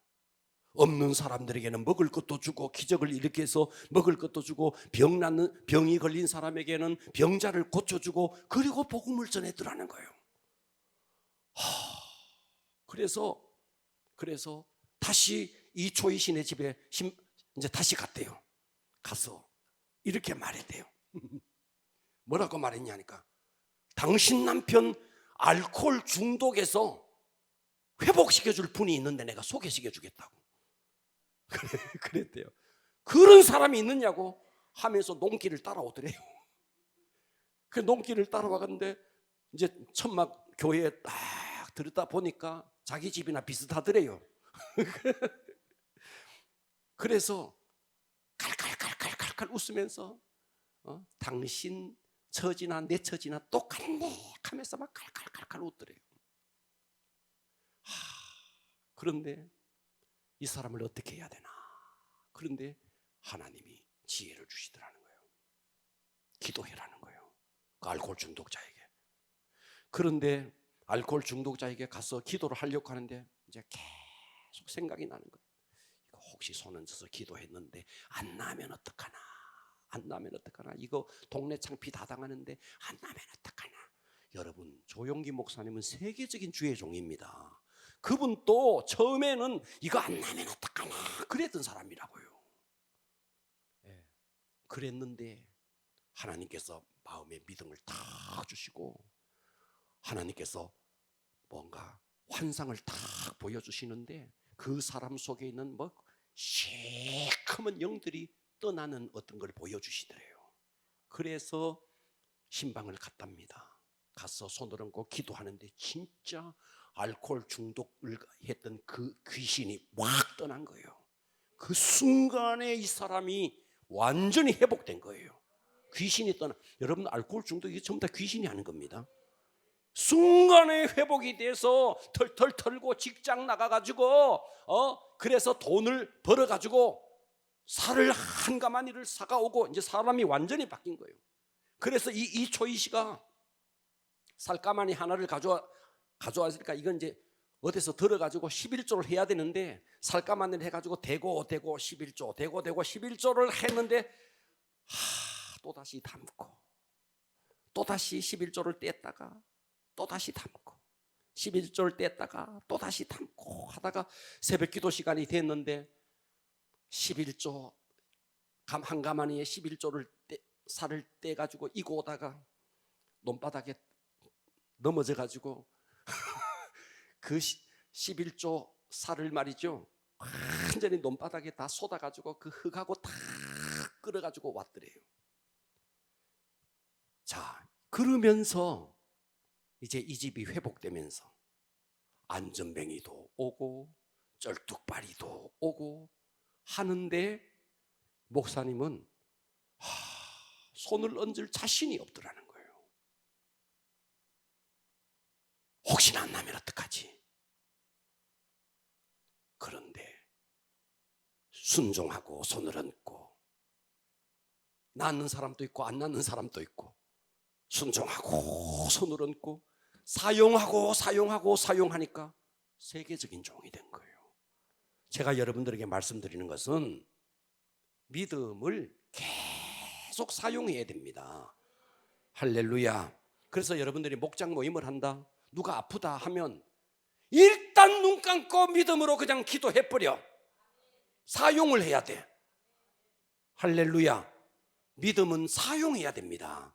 없는 사람들에게는 먹을 것도 주고 기적을 일으켜서 먹을 것도 주고 병이 걸린 사람에게는 병자를 고쳐주고 그리고 복음을 전했더라는 거예요. 그래서 다시 이 초이 씨네 집에 이제 다시 갔대요. 가서 이렇게 말했대요. 뭐라고 말했냐니까 당신 남편 알코올 중독에서 회복시켜줄 분이 있는데 내가 소개시켜주겠다고 그랬대요. 그런 사람이 있느냐고 하면서 농길을 따라오더래요. 그 농길을 따라와갔는데 이제 천막 교회에 딱 들었다 보니까 자기 집이나 비슷하더래요. 그래서 칼칼칼칼칼칼 웃으면서 당신 처지나 내 처지나 똑같네 하면서 막 칼칼칼칼 웃더래요. 그런데 이 사람을 어떻게 해야 되나. 그런데 하나님이 지혜를 주시더라는 거예요. 기도해라는 거예요. 그 알코올 중독자에게. 그런데 알코올 중독자에게 가서 기도를 하려고 하는데 이제 계속 생각이 나는 거예요. 이거 혹시 손 얹어서 기도했는데 안 나면 어떡하나. 안 나면 어떡하나. 이거 동네 창피 다 당하는데 안 나면 어떡하나. 여러분, 조용기 목사님은 세계적인 주의 종입니다. 그분 또 처음에는 이거 안 나면 어떡하나 그랬던 사람이라고요. 예. 그랬는데 하나님께서 마음의 믿음을 탁 주시고 하나님께서 뭔가 환상을 탁 보여주시는데 그 사람 속에 있는 뭐 시커먼 영들이 떠나는 어떤 걸 보여주시더래요. 그래서 신방을 갔답니다. 가서 손을 얹고 기도하는데 진짜 알코올 중독을 했던 그 귀신이 확 떠난 거예요. 그 순간에 이 사람이 완전히 회복된 거예요. 귀신이 떠나. 여러분, 알코올 중독이 전부 다 귀신이 하는 겁니다. 순간에 회복이 돼서 털털 털고 직장 나가가지고 그래서 돈을 벌어가지고 살을 한 가마니를 사가오고 이제 사람이 완전히 바뀐 거예요. 그래서 이 초이 씨가 살가마니 하나를 가져왔으니까 이건 이제 어디서 들어가지고 11조를 해야 되는데 살가마니를 해가지고 대고 11조 대고 11조를 했는데 또다시 담고 또다시 11조를 뗐다가 또다시 담고 11조를 뗐다가 또다시 담고 하다가 새벽 기도 시간이 됐는데 11조 한 가마니에 11조를 살을 떼가지고 이고 오다가 논바닥에 넘어져가지고 그 11조 살을 말이죠 완전히 논바닥에 다 쏟아가지고 그 흙하고 다 끌어가지고 왔더래요. 자, 그러면서 이제 이 집이 회복되면서 안전뱅이도 오고 쩔뚝바리도 오고 하는데 목사님은 손을 얹을 자신이 없더라는 거예요. 혹시나 안 나면 어떡하지? 그런데 순종하고 손을 얹고 낳는 사람도 있고 안 낳는 사람도 있고 순종하고 손을 얹고 사용하니까 세계적인 종이 된 거예요. 제가 여러분들에게 말씀드리는 것은 믿음을 계속 사용해야 됩니다. 할렐루야. 그래서 여러분들이 목장 모임을 한다, 누가 아프다 하면 일단 눈 감고 믿음으로 그냥 기도해버려. 사용을 해야 돼. 할렐루야. 믿음은 사용해야 됩니다.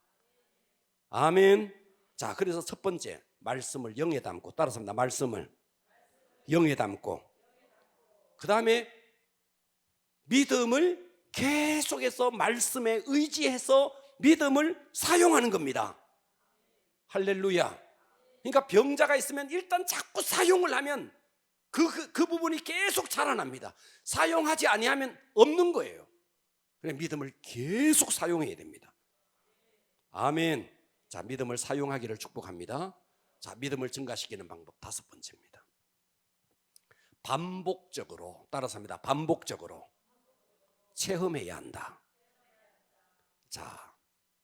아멘. 자, 그래서 첫 번째 말씀을 영에 담고, 따라서 합니다. 말씀을 영에 담고, 그 다음에 믿음을 계속해서 말씀에 의지해서 믿음을 사용하는 겁니다. 할렐루야. 그러니까 병자가 있으면 일단 자꾸 사용을 하면 그 부분이 계속 자라납니다. 사용하지 아니하면 없는 거예요. 그래서 믿음을 계속 사용해야 됩니다. 아멘. 자, 믿음을 사용하기를 축복합니다. 자, 믿음을 증가시키는 방법 다섯 번째입니다. 반복적으로, 따라서 합니다. 반복적으로 체험해야 한다. 자,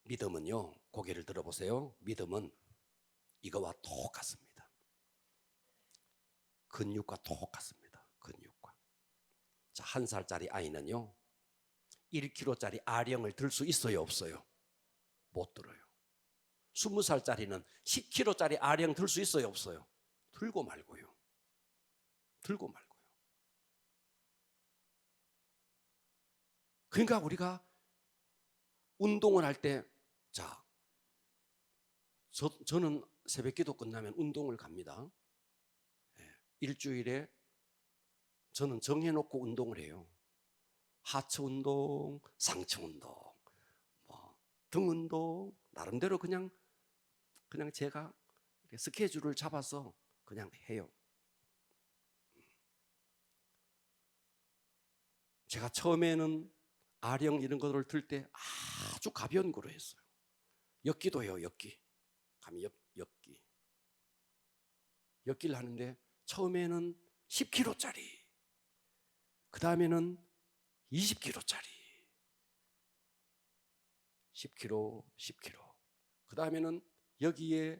믿음은요, 고개를 들어보세요. 믿음은 이거와 똑같습니다. 근육과 똑같습니다. 근육과. 자, 1살짜리 아이는요 1kg짜리 아령을 들 수 있어요, 없어요? 못 들어요. 20살짜리는 10kg짜리 아령 들 수 있어요, 없어요? 들고 말고요. 들고 말고요. 그러니까 우리가 운동을 할 때, 자, 저는 새벽 기도 끝나면 운동을 갑니다. 일주일에 저는 정해놓고 운동을 해요. 하체 운동, 상체 운동, 등 운동, 나름대로 그냥 제가 스케줄을 잡아서 그냥 해요. 제가 처음에는 아령 이런 것들을 들 때 아주 가벼운 거로 했어요. 엮기도 해요, 엮기. 감히 엮기. 엮기를 하는데 처음에는 10kg짜리 그 다음에는 20kg짜리 10kg, 10kg. 그 다음에는 여기에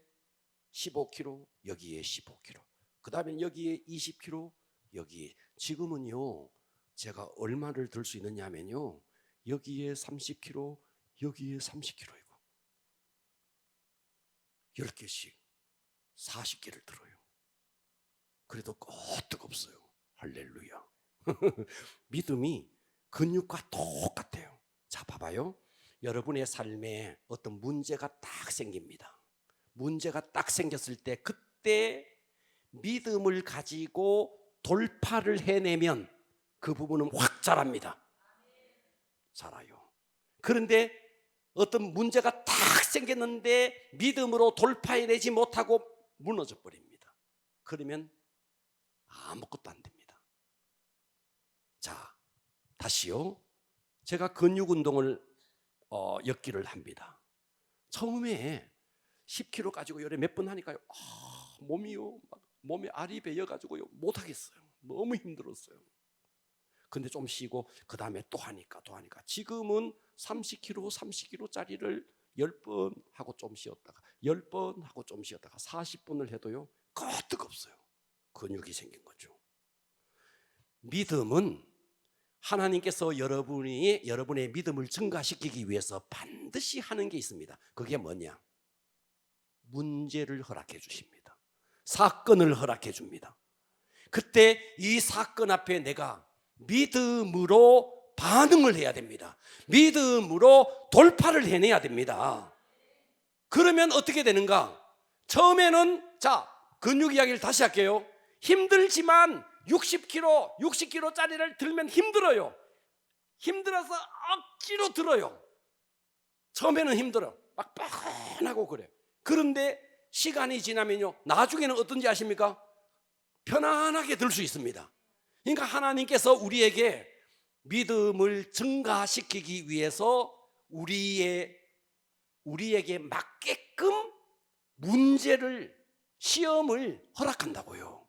15kg, 여기에 15kg. 그 다음에는 여기에 20kg, 여기에. 지금은요, 제가 얼마를 들 수 있느냐 하면요, 여기에 30kg, 여기에 30kg이고 10개씩 40개를 들어요. 그래도 끄떡없어요. 할렐루야. 믿음이 근육과 똑같아요. 자, 봐봐요. 여러분의 삶에 어떤 문제가 딱 생깁니다. 문제가 딱 생겼을 때 그때 믿음을 가지고 돌파를 해내면 그 부분은 확 자랍니다. 자라요. 그런데 어떤 문제가 딱 생겼는데 믿음으로 돌파해내지 못하고 무너져 버립니다. 그러면 아무것도 안 됩니다. 자, 다시요. 제가 근육 운동을 엮기를 합니다. 처음에 10kg 가지고 열에 몇 번 하니까요, 몸이요, 몸에 알이 배여가지고요 못하겠어요. 너무 힘들었어요. 근데 좀 쉬고 그 다음에 또 하니까 지금은 30kg짜리를 10번 하고 좀 쉬었다가 10번 하고 좀 쉬었다가 40분을 해도요 끄떡없어요. 근육이 생긴 거죠. 믿음은 하나님께서 여러분의 믿음을 증가시키기 위해서 반드시 하는 게 있습니다. 그게 뭐냐? 문제를 허락해 주십니다. 사건을 허락해 줍니다. 그때 이 사건 앞에 내가 믿음으로 반응을 해야 됩니다. 믿음으로 돌파를 해내야 됩니다. 그러면 어떻게 되는가? 처음에는, 자, 근육 이야기를 다시 할게요. 힘들지만 60kg짜리를 들면 힘들어요. 힘들어서 억지로 들어요. 처음에는 힘들어. 막 뻔하고 그래요. 그런데 시간이 지나면요, 나중에는 어떤지 아십니까? 편안하게 들 수 있습니다. 그러니까 하나님께서 우리에게 믿음을 증가시키기 위해서 우리에게 맞게끔 시험을 허락한다고요.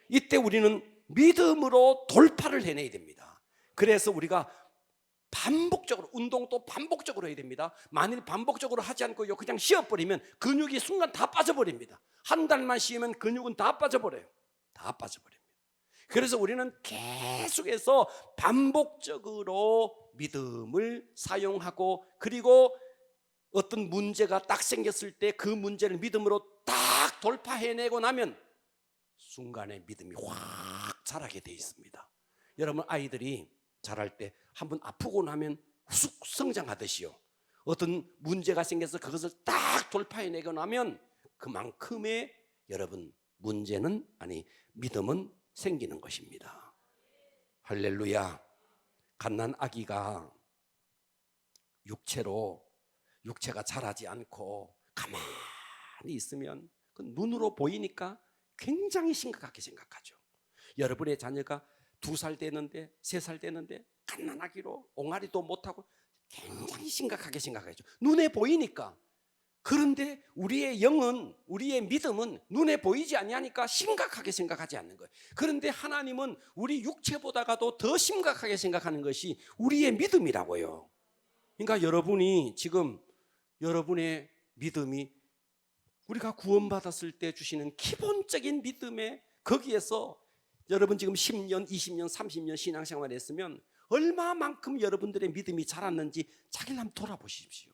이때 우리는 믿음으로 돌파를 해내야 됩니다. 그래서 우리가 반복적으로, 운동도 반복적으로 해야 됩니다. 만일 반복적으로 하지 않고요 그냥 쉬어버리면 근육이 순간 다 빠져버립니다. 한 달만 쉬면 근육은 다 빠져버려요. 다 빠져버립니다. 그래서 우리는 계속해서 반복적으로 믿음을 사용하고, 그리고 어떤 문제가 딱 생겼을 때 그 문제를 믿음으로 딱 돌파해내고 나면 순간에 믿음이 확 자라게 돼 있습니다. 여러분, 아이들이 자랄 때 한번 아프고 나면 쑥 성장하듯이요, 어떤 문제가 생겨서 그것을 딱 돌파해내고 나면 그만큼의 여러분 믿음은 생기는 것입니다. 할렐루야. 갓난 아기가 육체가 자라지 않고 가만히 있으면 그 눈으로 보이니까 굉장히 심각하게 생각하죠. 여러분의 자녀가 2살 되는데 3살 되는데 갓난아기로 옹알이도 못하고 굉장히 심각하게 생각하죠. 눈에 보이니까. 그런데 우리의 영은, 우리의 믿음은 눈에 보이지 아니하니까 심각하게 생각하지 않는 거예요. 그런데 하나님은 우리 육체보다가도 더 심각하게 생각하는 것이 우리의 믿음이라고요. 그러니까 여러분이 지금 여러분의 믿음이 우리가 구원받았을 때 주시는 기본적인 믿음에, 거기에서 여러분 지금 10년, 20년, 30년 신앙생활 했으면 얼마만큼 여러분들의 믿음이 자랐는지 자기를 한번 돌아보십시오.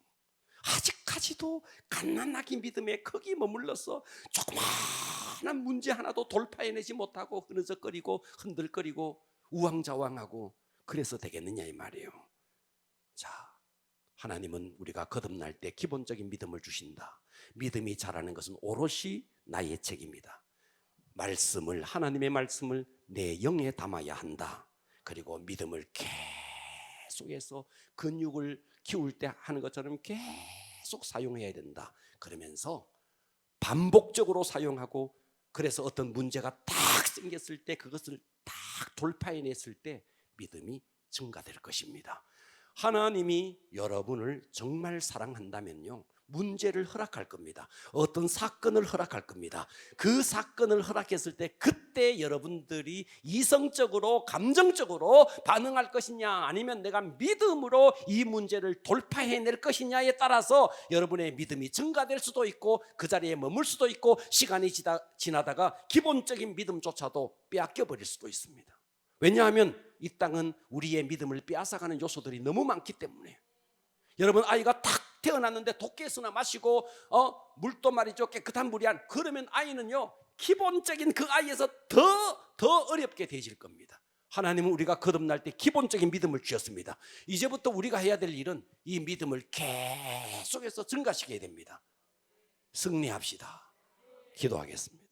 아직까지도 갓난아기 믿음에 거기 머물러서 조그마한 문제 하나도 돌파해내지 못하고 흐느적거리고 흔들거리고 우왕좌왕하고 그래서 되겠느냐 이 말이에요. 자, 하나님은 우리가 거듭날 때 기본적인 믿음을 주신다. 믿음이 자라는 것은 오롯이 나의 책임이다. 하나님의 말씀을 내 영에 담아야 한다. 그리고 믿음을 계속해서 근육을 키울 때 하는 것처럼 계속 사용해야 된다. 그러면서 반복적으로 사용하고, 그래서 어떤 문제가 딱 생겼을 때 그것을 딱 돌파해냈을 때 믿음이 증가될 것입니다. 하나님이 여러분을 정말 사랑한다면요, 문제를 허락할 겁니다. 어떤 사건을 허락할 겁니다. 그 사건을 허락했을 때 그때 여러분들이 이성적으로 감정적으로 반응할 것이냐 아니면 내가 믿음으로 이 문제를 돌파해낼 것이냐에 따라서 여러분의 믿음이 증가될 수도 있고 그 자리에 머물 수도 있고 시간이 지나다가 기본적인 믿음조차도 빼앗겨 버릴 수도 있습니다. 왜냐하면 이 땅은 우리의 믿음을 빼앗아가는 요소들이 너무 많기 때문에. 여러분 아이가 탁 태어났는데 독개수나 마시고 물도 말이죠 깨끗한 물이 안 그러면 아이는요 기본적인 그 아이에서 더 어렵게 되질 겁니다. 하나님은 우리가 거듭날 때 기본적인 믿음을 주셨습니다. 이제부터 우리가 해야 될 일은 이 믿음을 계속해서 증가시켜야 됩니다. 승리합시다. 기도하겠습니다.